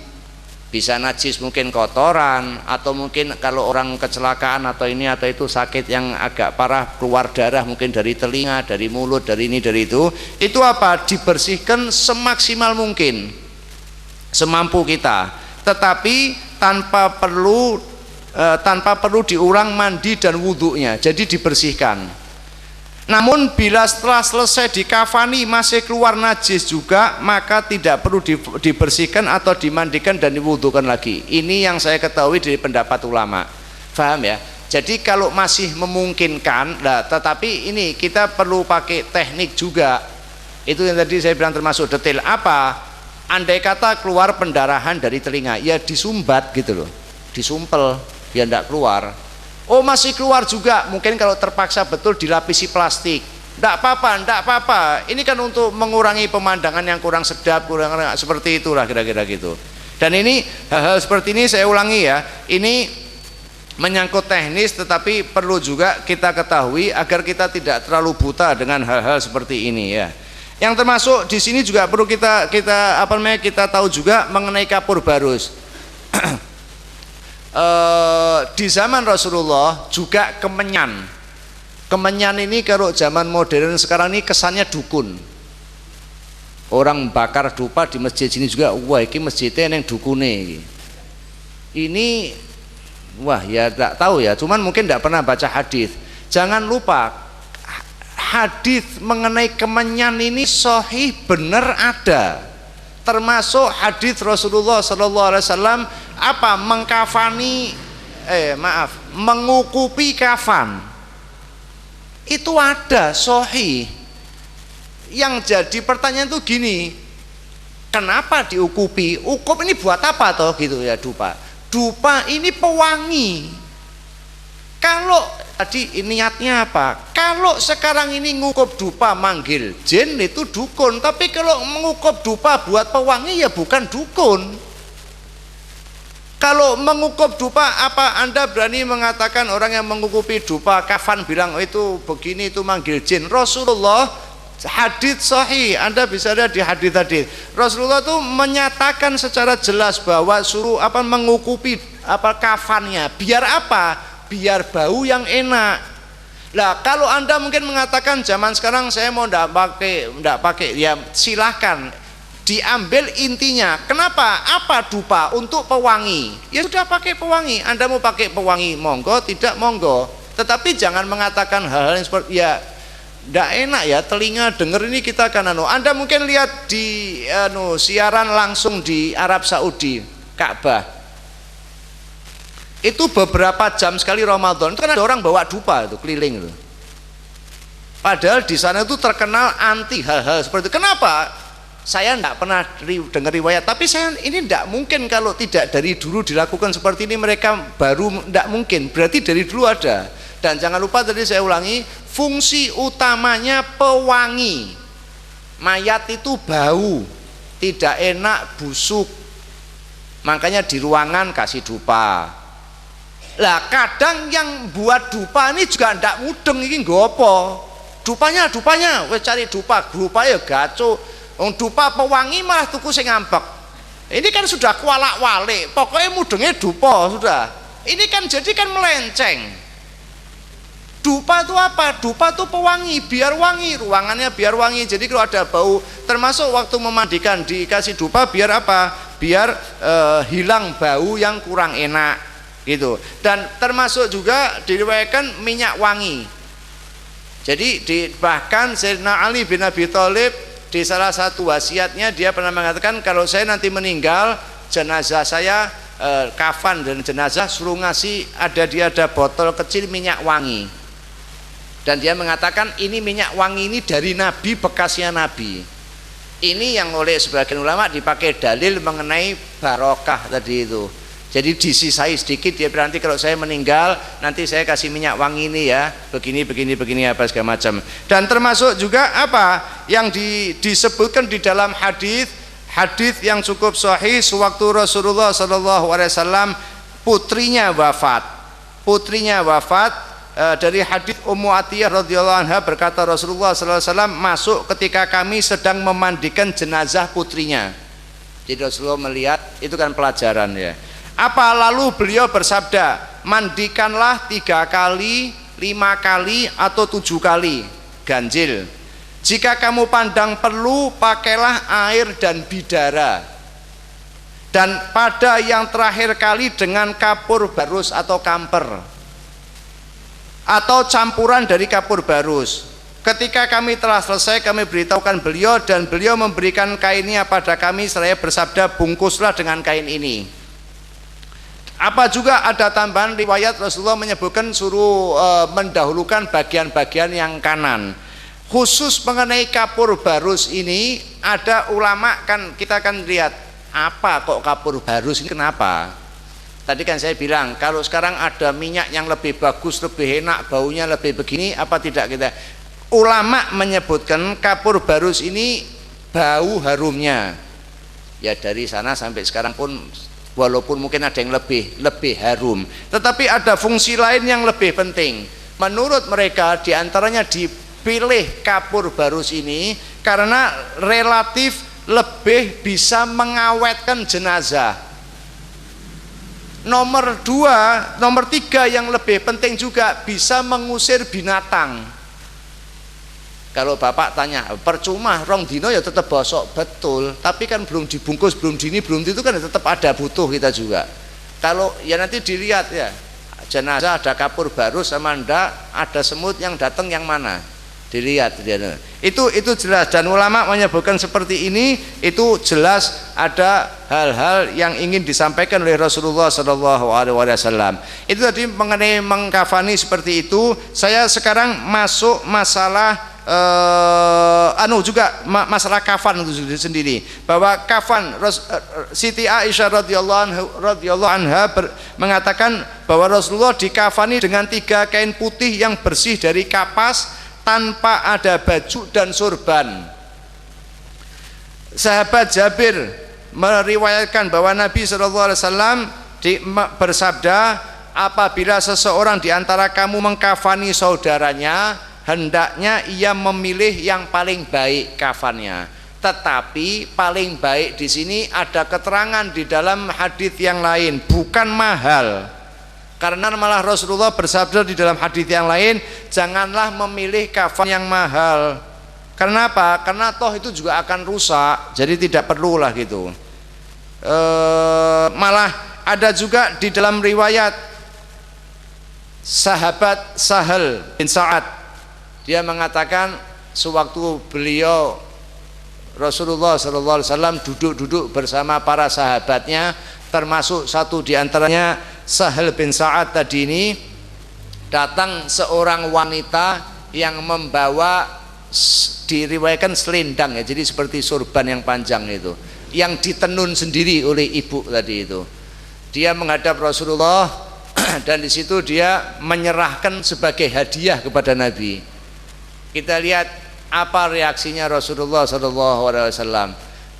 Bisa najis mungkin kotoran, atau mungkin kalau orang kecelakaan atau ini atau itu sakit yang agak parah keluar darah mungkin dari telinga, dari mulut, dari ini, dari itu. Itu apa? Dibersihkan semaksimal mungkin, semampu kita. Tetapi tanpa perlu diulang mandi dan wudhunya. Jadi dibersihkan. Namun bila setelah selesai dikafani masih keluar najis juga, maka tidak perlu dibersihkan atau dimandikan dan diwudukan lagi. Ini yang saya ketahui dari pendapat ulama. Faham ya? Jadi kalau masih memungkinkan, tetapi ini kita perlu pakai teknik juga. Itu yang tadi saya bilang termasuk detail. Apa? Andai kata keluar pendarahan dari telinga, ya disumbat gitu loh, disumpel biar tidak keluar. Oh masih keluar juga, mungkin kalau terpaksa betul dilapisi plastik. Tidak apa-apa. Ini kan untuk mengurangi pemandangan yang kurang sedap, kurang seperti itulah kira-kira gitu. Dan ini hal-hal seperti ini saya ulangi ya, ini menyangkut teknis, tetapi perlu juga kita ketahui agar kita tidak terlalu buta dengan hal-hal seperti ini ya. Yang termasuk di sini juga perlu kita tahu juga mengenai kapur barus. Di zaman Rasulullah juga kemenyan ini kalau zaman modern sekarang ini kesannya dukun. Orang bakar dupa di masjid sini juga, wah ini masjidnya yang dukune ini, wah ya tidak tahu ya, cuman mungkin tidak pernah baca hadis. Jangan lupa hadis mengenai kemenyan ini sahih benar ada, termasuk hadis Rasulullah SAW mengukupi kafan itu ada sahih. Yang jadi pertanyaan itu gini, kenapa diukupi? Ukup ini buat apa toh gitu ya? Dupa ini pewangi. Kalau tadi niatnya apa? Kalau sekarang ini ngukup dupa manggil jin itu dukun, tapi kalau mengukup dupa buat pewangi ya bukan dukun. Kalau mengukup dupa, apa Anda berani mengatakan orang yang mengukupi dupa kafan bilang oh, itu begini, itu manggil jin? Rasulullah hadits sahih, Anda bisa lihat di hadits. Rasulullah itu menyatakan secara jelas bahwa suruh mengukupi kafannya. Biar apa? Biar bau yang enak. Lah kalau Anda mungkin mengatakan zaman sekarang saya mau ndak pakai, ya silahkan. Diambil intinya. Kenapa? Apa dupa? Untuk pewangi. Ya sudah pakai pewangi. Anda mau pakai pewangi monggo, tidak monggo. Tetapi jangan mengatakan hal-hal yang seperti ya tidak enak ya telinga dengar ini kita kan Anda mungkin lihat di siaran langsung di Arab Saudi, Ka'bah. Itu beberapa jam sekali Ramadan itu kan ada orang bawa dupa itu keliling itu. Padahal di sana itu terkenal anti hal-hal seperti itu. Kenapa? Saya tidak pernah dengar riwayat, tapi saya ini tidak mungkin kalau tidak dari dulu dilakukan seperti ini, mereka baru, tidak mungkin, berarti dari dulu ada. Dan jangan lupa tadi saya ulangi, fungsi utamanya pewangi. Mayat itu bau, tidak enak, busuk, makanya di ruangan kasih dupa. Lah kadang yang buat dupa ini juga tidak mudeng, ini gopo dupanya, wes cari dupa ya gaco. Dupa pewangi malah tuku sing ngambek. Ini kan sudah kualak-walik, pokoknya mudengnya dupa sudah. Ini kan jadi kan melenceng. Dupa itu apa? Dupa itu pewangi, biar wangi, ruangannya biar wangi. Jadi kalau ada bau, termasuk waktu memandikan dikasih dupa biar apa? Biar hilang bau yang kurang enak gitu. Dan termasuk juga diriwayatkan minyak wangi. Jadi bahkan Sayyidina Ali bin Abi Thalib di salah satu wasiatnya dia pernah mengatakan, kalau saya nanti meninggal, jenazah saya kafan dan jenazah suruh ngasih, ada botol kecil minyak wangi. Dan dia mengatakan ini minyak wangi ini dari Nabi, bekasnya Nabi. Ini yang oleh sebagian ulama dipakai dalil mengenai barokah tadi itu. Jadi disisai sedikit, dia berarti kalau saya meninggal nanti saya kasih minyak wangi ini ya, begini apa segala macam. Dan termasuk juga apa yang disebutkan di dalam hadis yang cukup sahih, sewaktu Rasulullah SAW putrinya wafat, dari hadis Ummu Atiyah radhiyallahu anha berkata Rasulullah SAW masuk ketika kami sedang memandikan jenazah putrinya. Jadi Rasulullah melihat, itu kan pelajaran ya. Apa lalu beliau bersabda, mandikanlah 3 kali, 5 kali atau 7 kali, ganjil. Jika kamu pandang perlu, pakailah air dan bidara. Dan pada yang terakhir kali dengan kapur barus atau kamper, atau campuran dari kapur barus. Ketika kami telah selesai, kami beritahukan beliau, dan beliau memberikan kainnya pada kami seraya bersabda, bungkuslah dengan kain ini. Apa juga ada tambahan riwayat Rasulullah menyebutkan suruh mendahulukan bagian-bagian yang kanan. Khusus mengenai kapur barus ini, ada ulama kan kita kan lihat, apa kok kapur barus ini, kenapa? Tadi kan saya bilang kalau sekarang ada minyak yang lebih bagus, lebih enak, baunya lebih begini, apa tidak kita? Ulama menyebutkan kapur barus ini bau harumnya. Ya dari sana sampai sekarang pun walaupun mungkin ada yang lebih harum, tetapi ada fungsi lain yang lebih penting. Menurut mereka diantaranya dipilih kapur barus ini karena relatif lebih bisa mengawetkan jenazah. Nomor 3 yang lebih penting juga bisa mengusir binatang. Kalau bapak tanya, percuma rong dino ya tetap bosok, betul, tapi kan belum dibungkus, belum dini, belum itu kan tetap ada butuh kita juga. Kalau ya nanti dilihat ya, jenazah ada kapur barus sama ndak, ada semut yang datang yang mana, dilihat dia. Itu jelas, dan ulama menyebutkan seperti ini, itu jelas ada hal-hal yang ingin disampaikan oleh Rasulullah SAW. Itu tadi mengenai mengkafani seperti itu. Saya sekarang masuk masalah juga masalah kafan itu sendiri, bahwa kafan Siti Aisyah radhiyallahu anha mengatakan bahwa Rasulullah dikafani dengan 3 kain putih yang bersih dari kapas tanpa ada baju dan sorban. Sahabat Jabir meriwayatkan bahwa Nabi SAW bersabda, apabila seseorang di antara kamu mengkafani saudaranya, hendaknya ia memilih yang paling baik kafannya. Tetapi paling baik di sini ada keterangan di dalam hadis yang lain, bukan mahal. Karena malah Rasulullah bersabda di dalam hadis yang lain, janganlah memilih kafan yang mahal. Karena apa? Karena toh itu juga akan rusak, jadi tidak perlulah gitu. Malah ada juga di dalam riwayat sahabat Sahal bin Sa'ad, dia mengatakan sewaktu beliau Rasulullah SAW duduk bersama para sahabatnya, termasuk satu diantaranya Sahal bin Sa'ad tadi ini, datang seorang wanita yang membawa, diriwayatkan selendang ya, jadi seperti sorban yang panjang itu, yang ditenun sendiri oleh ibu tadi itu. Dia menghadap Rasulullah dan di situ dia menyerahkan sebagai hadiah kepada Nabi. Kita lihat apa reaksinya Rasulullah SAW.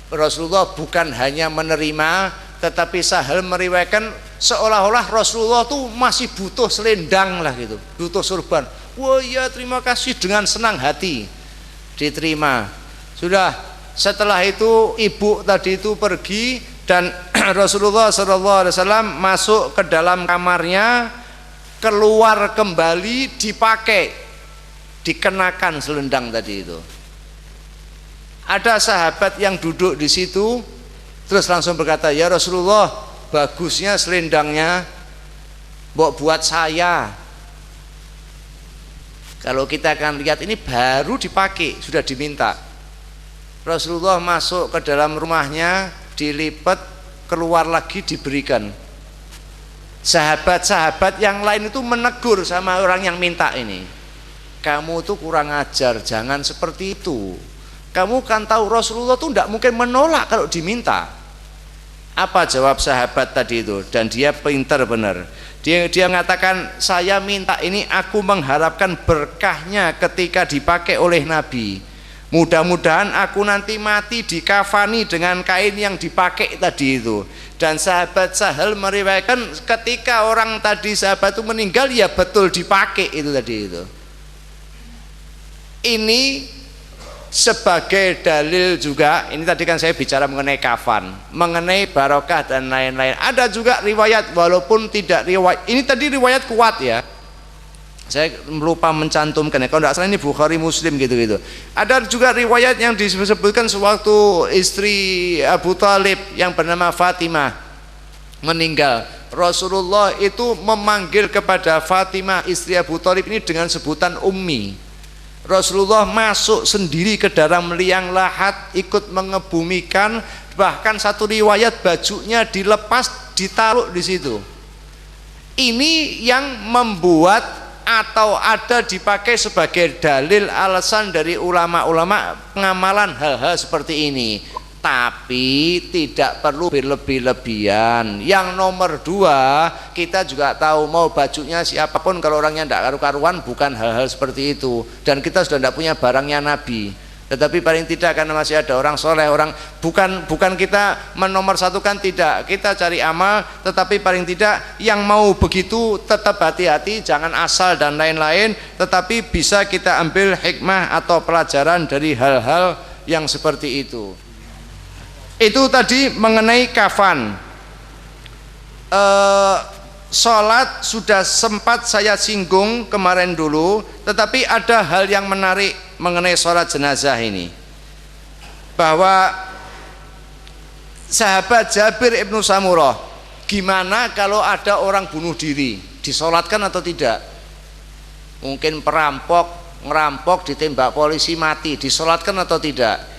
Rasulullah bukan hanya menerima, tetapi Sahal meriwayatkan seolah-olah Rasulullah tuh masih butuh selendang lah gitu, butuh sorban. Wah ya terima kasih, dengan senang hati diterima. Sudah, setelah itu ibu tadi itu pergi dan Rasulullah SAW masuk ke dalam kamarnya, keluar kembali, dipakai, dikenakan selendang tadi itu. Ada sahabat yang duduk di situ terus langsung berkata, ya Rasulullah, bagusnya selendangnya buat saya. Kalau kita akan lihat ini baru dipakai, sudah diminta. Rasulullah masuk ke dalam rumahnya, dilipat, keluar lagi, diberikan. Sahabat-sahabat yang lain itu menegur sama orang yang minta ini, kamu tuh kurang ajar, jangan seperti itu. Kamu kan tahu Rasulullah tuh tidak mungkin menolak kalau diminta. Apa jawab sahabat tadi itu? Dan dia pintar benar. Dia mengatakan, saya minta ini aku mengharapkan berkahnya ketika dipakai oleh Nabi. Mudah-mudahan aku nanti mati dikafani dengan kain yang dipakai tadi itu. Dan sahabat Sahal meriwayatkan ketika orang tadi sahabat itu meninggal, ya betul dipakai itu tadi itu. Ini sebagai dalil juga, ini tadi kan saya bicara mengenai kafan, mengenai barokah dan lain-lain. Ada juga riwayat, walaupun tidak riwayat, ini tadi riwayat kuat ya, saya lupa mencantumkan ya, kalau tidak salah ini Bukhari Muslim gitu-gitu. Ada juga riwayat yang disebutkan sewaktu istri Abu Thalib yang bernama Fatimah meninggal, Rasulullah itu memanggil kepada Fatimah istri Abu Thalib ini dengan sebutan Ummi. Rasulullah masuk sendiri ke dalam liang lahat, ikut mengebumikan, bahkan satu riwayat bajunya dilepas, ditaruh di situ. Ini yang membuat atau ada dipakai sebagai dalil alasan dari ulama-ulama pengamalan hal-hal seperti ini. Tapi tidak perlu berlebih-lebihan. Yang nomor dua, kita juga tahu mau bajunya siapapun, kalau orangnya tidak karu-karuan bukan hal-hal seperti itu. Dan kita sudah tidak punya barangnya Nabi. Tetapi paling tidak karena masih ada orang soleh, orang bukan kita menomorsatukan, tidak. Kita cari amal, tetapi paling tidak yang mau begitu tetap hati-hati, jangan asal dan lain-lain. Tetapi bisa kita ambil hikmah atau pelajaran dari hal-hal yang seperti itu. Itu tadi mengenai kafan. Sholat sudah sempat saya singgung kemarin dulu, tetapi ada hal yang menarik mengenai sholat jenazah ini, bahwa sahabat Jabir ibnu Samurah, gimana kalau ada orang bunuh diri, disolatkan atau tidak? Mungkin perampok ngerampok ditembak polisi mati, disolatkan atau tidak?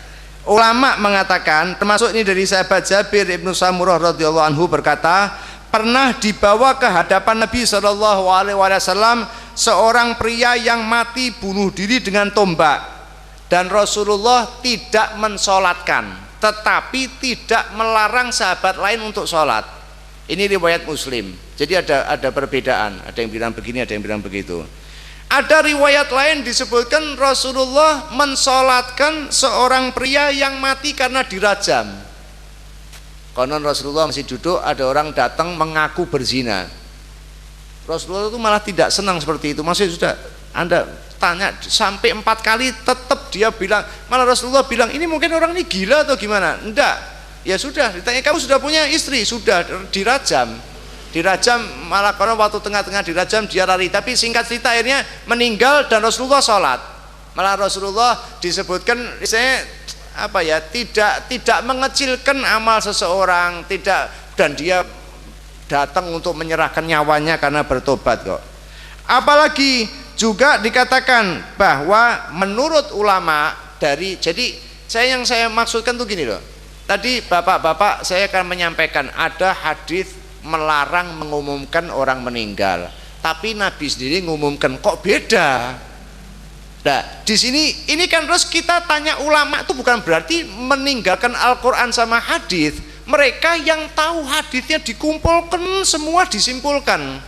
Ulama mengatakan, termasuk ini dari sahabat Jabir ibnu Samurah radhiyallahu anhu berkata, pernah dibawa ke hadapan Nabi SAW seorang pria yang mati bunuh diri dengan tombak, dan Rasulullah tidak mensolatkan, tetapi tidak melarang sahabat lain untuk sholat. Ini riwayat Muslim. Jadi ada perbedaan, ada yang bilang begini, ada yang bilang begitu. Ada riwayat lain disebutkan Rasulullah mensolatkan seorang pria yang mati karena dirajam. Konon Rasulullah masih duduk, ada orang datang mengaku berzina. Rasulullah itu malah tidak senang seperti itu. Masih sudah Anda tanya sampai 4 kali tetap dia bilang, malah Rasulullah bilang, ini mungkin orang ini gila atau gimana? Enggak. Ya sudah, ditanya kamu sudah punya istri, sudah dirajam. Dirajam, malah karena waktu tengah-tengah dirajam dia lari, tapi singkat cerita akhirnya meninggal dan Rasulullah sholat. Malah Rasulullah disebutkan, saya apa ya, tidak mengecilkan amal seseorang, tidak, dan dia datang untuk menyerahkan nyawanya karena bertobat kok. Apalagi juga dikatakan bahwa menurut ulama dari, jadi yang saya maksudkan tuh gini loh. Tadi bapak-bapak saya akan menyampaikan ada hadis melarang mengumumkan orang meninggal, tapi Nabi sendiri mengumumkan, kok beda? Nah, di sini ini kan terus kita tanya ulama itu bukan berarti meninggalkan Al-Qur'an sama hadis. Mereka yang tahu hadisnya dikumpulkan semua disimpulkan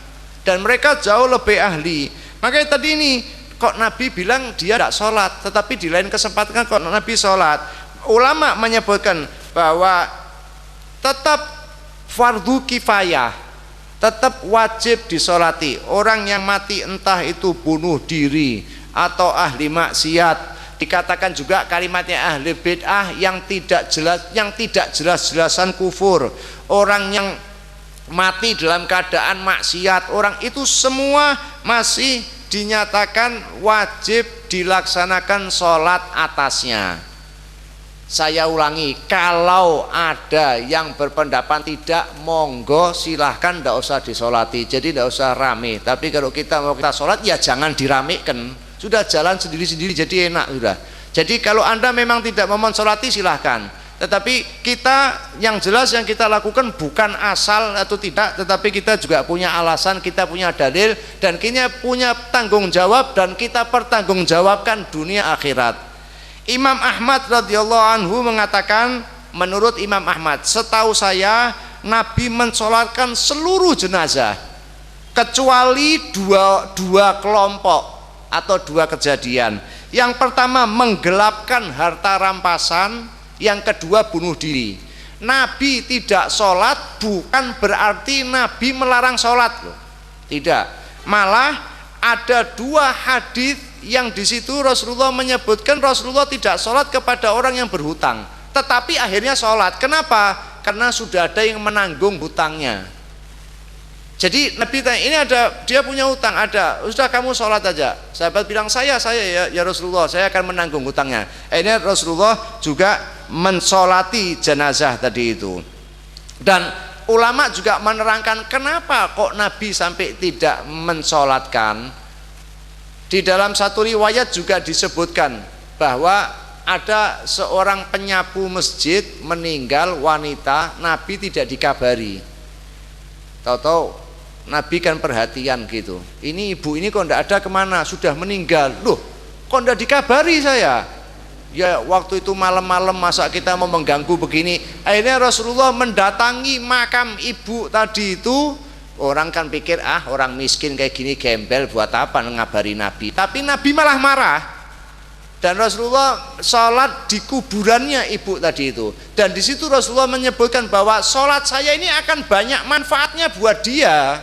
dan mereka jauh lebih ahli. Makanya tadi ini kok Nabi bilang dia tidak sholat, tetapi di lain kesempatan kok Nabi sholat. Ulama menyebutkan bahwa tetap fardu kifayah, tetap wajib disolati. Orang yang mati entah itu bunuh diri atau ahli maksiat, dikatakan juga kalimatnya ahli bid'ah yang tidak jelas-jelasan kufur, orang yang mati dalam keadaan maksiat, orang itu semua masih dinyatakan wajib dilaksanakan sholat atasnya. Saya ulangi, kalau ada yang berpendapat tidak, monggo silahkan, tidak usah disolati, jadi tidak usah rame. Tapi kalau kita mau kita sholat ya jangan diramekan, sudah jalan sendiri-sendiri jadi enak sudah. Jadi kalau Anda memang tidak mau mensolati silahkan, tetapi kita yang jelas yang kita lakukan bukan asal atau tidak, tetapi kita juga punya alasan, kita punya dalil, dan kita punya tanggung jawab, dan kita pertanggungjawabkan dunia akhirat. Imam Ahmad radhiyallahu anhu mengatakan, menurut Imam Ahmad, setahu saya Nabi mensolatkan seluruh jenazah kecuali dua kelompok atau dua kejadian. Yang pertama menggelapkan harta rampasan, yang kedua bunuh diri. Nabi tidak sholat bukan berarti Nabi melarang sholat loh, tidak. Malah ada dua hadis yang di situ Rasulullah menyebutkan Rasulullah tidak sholat kepada orang yang berhutang, tetapi akhirnya sholat. Kenapa? Karena sudah ada yang menanggung hutangnya. Jadi Nabi tanya, ini ada, dia punya hutang, ada, sudah kamu sholat aja. Sahabat bilang, saya ya Rasulullah, saya akan menanggung hutangnya. Akhirnya Rasulullah juga mensolati jenazah tadi itu. Dan ulama juga menerangkan kenapa kok Nabi sampai tidak mensolatkan. Di dalam satu riwayat juga disebutkan bahwa ada seorang penyapu masjid meninggal, wanita, Nabi tidak dikabari. Tahu-tahu Nabi kan perhatian gitu, ini ibu ini kok tidak ada kemana, sudah meninggal, loh kok tidak dikabari saya. Ya waktu itu malam-malam masa kita mau mengganggu begini. Akhirnya Rasulullah mendatangi makam ibu tadi itu. Orang kan pikir orang miskin kayak gini gembel, buat apa ngabari Nabi. Tapi Nabi malah marah. Dan Rasulullah sholat di kuburannya ibu tadi itu. Dan di situ Rasulullah menyebutkan bahwa sholat saya ini akan banyak manfaatnya buat dia.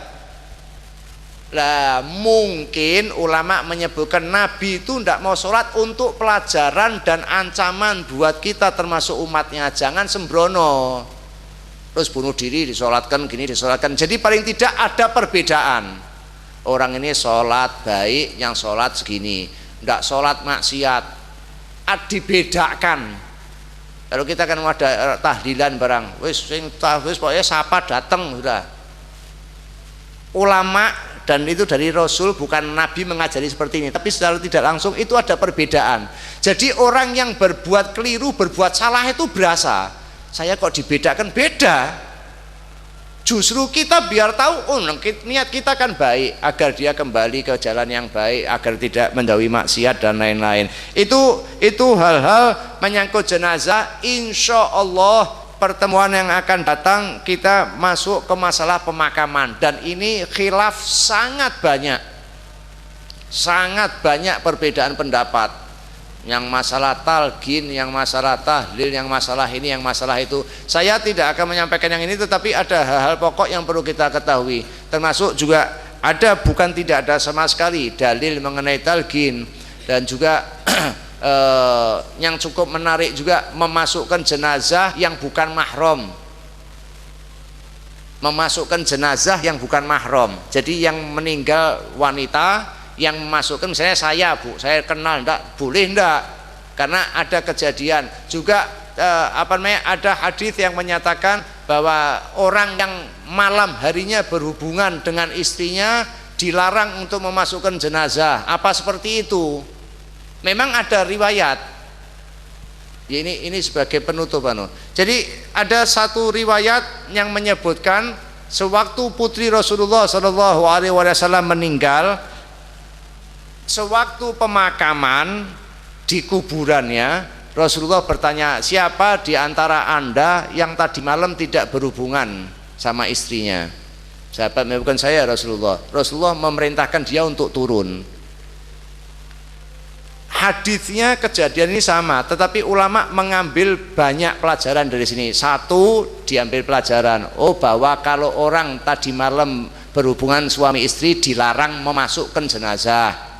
Lah mungkin ulama menyebutkan Nabi itu tidak mau sholat untuk pelajaran dan ancaman buat kita termasuk umatnya. Jangan sembrono, terus bunuh diri disolatkan, gini disolatkan. Jadi paling tidak ada perbedaan. Orang ini sholat baik, yang sholat segini, tidak sholat maksiat, dibedakan. Kalau kita kan ada tahlilan barang, wis pokoknya siapa datang sudah. Ulama, dan itu dari Rasul, bukan Nabi mengajari seperti ini, tapi secara tidak langsung itu ada perbedaan. Jadi orang yang berbuat keliru, berbuat salah itu berasa, saya kok dibedakan, beda. Justru kita biar tahu, niat kita kan baik, agar dia kembali ke jalan yang baik, agar tidak menjauhi maksiat dan lain-lain. Itu hal-hal menyangkut jenazah. Insya Allah pertemuan yang akan datang kita masuk ke masalah pemakaman, dan ini khilaf sangat banyak perbedaan pendapat. Yang masalah talqin, yang masalah tahlil, yang masalah ini, yang masalah itu. Saya tidak akan menyampaikan yang ini, tetapi ada hal-hal pokok yang perlu kita ketahui. Termasuk juga ada, bukan tidak ada sama sekali dalil mengenai talqin. Dan juga yang cukup menarik juga memasukkan jenazah yang bukan mahram. Memasukkan jenazah yang bukan mahram. Jadi yang meninggal wanita, yang memasukkan, misalnya saya saya kenal, enggak boleh, enggak, karena ada kejadian juga ada hadis yang menyatakan bahwa orang yang malam harinya berhubungan dengan istrinya dilarang untuk memasukkan jenazah. Apa seperti itu? Memang ada riwayat. Ya, ini sebagai penutup. Jadi ada satu riwayat yang menyebutkan sewaktu putri Rasulullah SAW meninggal, sewaktu pemakaman di kuburannya, Rasulullah bertanya, siapa di antara Anda yang tadi malam tidak berhubungan sama istrinya? Sahabat, bukan saya Rasulullah. Rasulullah memerintahkan dia untuk turun. Hadisnya kejadian ini sama, tetapi ulama mengambil banyak pelajaran dari sini. Satu, diambil pelajaran, bahwa kalau orang tadi malam berhubungan suami istri dilarang memasukkan jenazah.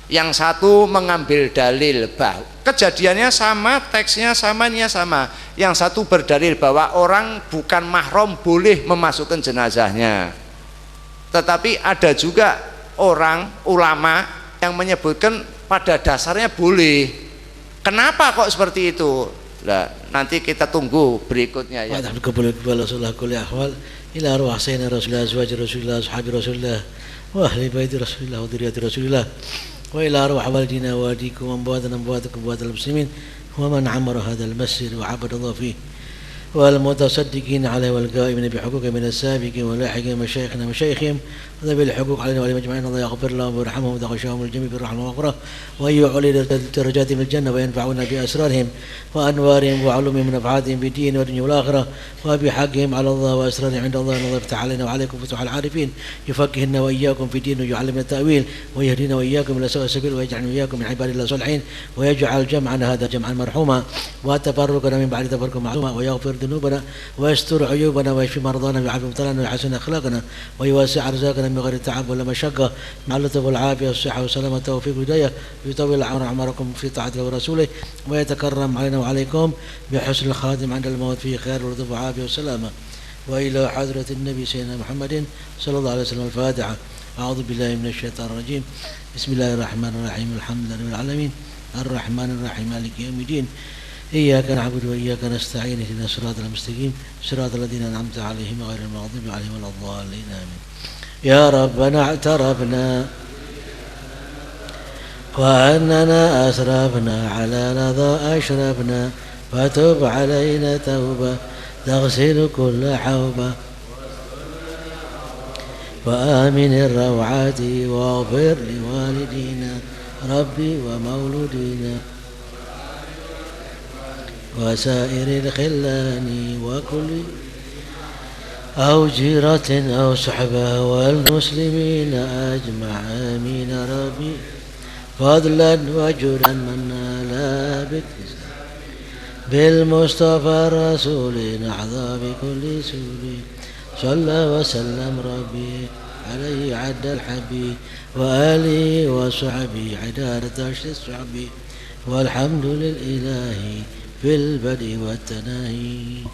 Yang satu mengambil dalil bahwa kejadiannya sama, teksnya sama, niatnya sama. Yang satu berdalil bahwa orang bukan mahram boleh memasukkan jenazahnya. Tetapi ada juga orang ulama yang menyebutkan pada dasarnya boleh. Kenapa kok seperti itu? Nah, nanti kita tunggu berikutnya ya. إلى أرواح سيدنا رسول الله أزواج رسول الله أصحاب رسول الله وأهل بيت رسول الله وذرية رسول الله وإلى أرواح والدينا ووالديكم وأمواتنا أمواتكم وأموات المسلمين ومن عمر هذا المسجد وعبد الله فيه والمتصدقين عليه والقائمين بحقوق من السابقين واللاحقين مشايخنا مشايخهم وذوي الحقوق علينا وعليهم أجمعين الله يغفر لهم ويرحمهم ويغشاهم الجميع بالرحمة والمغفرة وأن يعلي درجاتهم الجنة وينفعونا بأسرارهم وأنوارهم وعلومهم من نفعاتهم بالدين والدنيا والآخرة وبحقهم على الله وأسرارهم عند الله أن الله يفتح علينا وعليكم فتوح العارفين يفقهنا وإياكم في دين ويعلمنا التأويل ويهدينا وإياكم إلى سواء السبيل ويجعلنا وإياكم من عباد الله الصالحين ويجعل جمعنا هذا جمعا مرحوما وتفرقنا من بعد تفرقا معصوما ويغفر ذنوبنا ويستر عيوبنا ويشفي مرضانا ويعافي مبتلانا ويحسن أخلاقنا ويوسع أرزاقنا من غير تعب ولا مشقة مع اللطف والعافية والصحة والسلامة والتوفيق والهداية ويطول أعماركم في طاعة الله ورسوله ويتكرم علينا وعليكم بحسن الخاتم عند الموت فيه خير ولطف وعافية والسلامة وإلى حضرة النبي سيدنا محمد صلى الله عليه وسلم. الفاتحة. أعوذ بالله من الشيطان الرجيم. بسم الله الرحمن الرحيم. الحمد لله رب العالمين الرحمن الرحيم مالك يوم الدين إياك نعبد وإياك نستعين اهدنا الصراط المستقيم صراط الذين أنعمت عليهم غير المغضوب عليهم ولا الضالين آمين. يا ربنا اعترفنا وأننا أسرفنا على لظى أشرفنا فتب علينا توبة تغسل كل حوبة وآمن الروعات واغفر لوالدينا ربي ومولودينا وسائر الخلان وكل أو جيرة أو صحبة والمسلمين أجمع آمين ربي فضلا وجودا منا لا باكتساب بالمصطفى الرسول نحظى بكل سول صلى وسلم ربي عليه عد الحبي وآله وصحبه عدالة عشر الصحبي والحمد للإله في البدء والتناهي.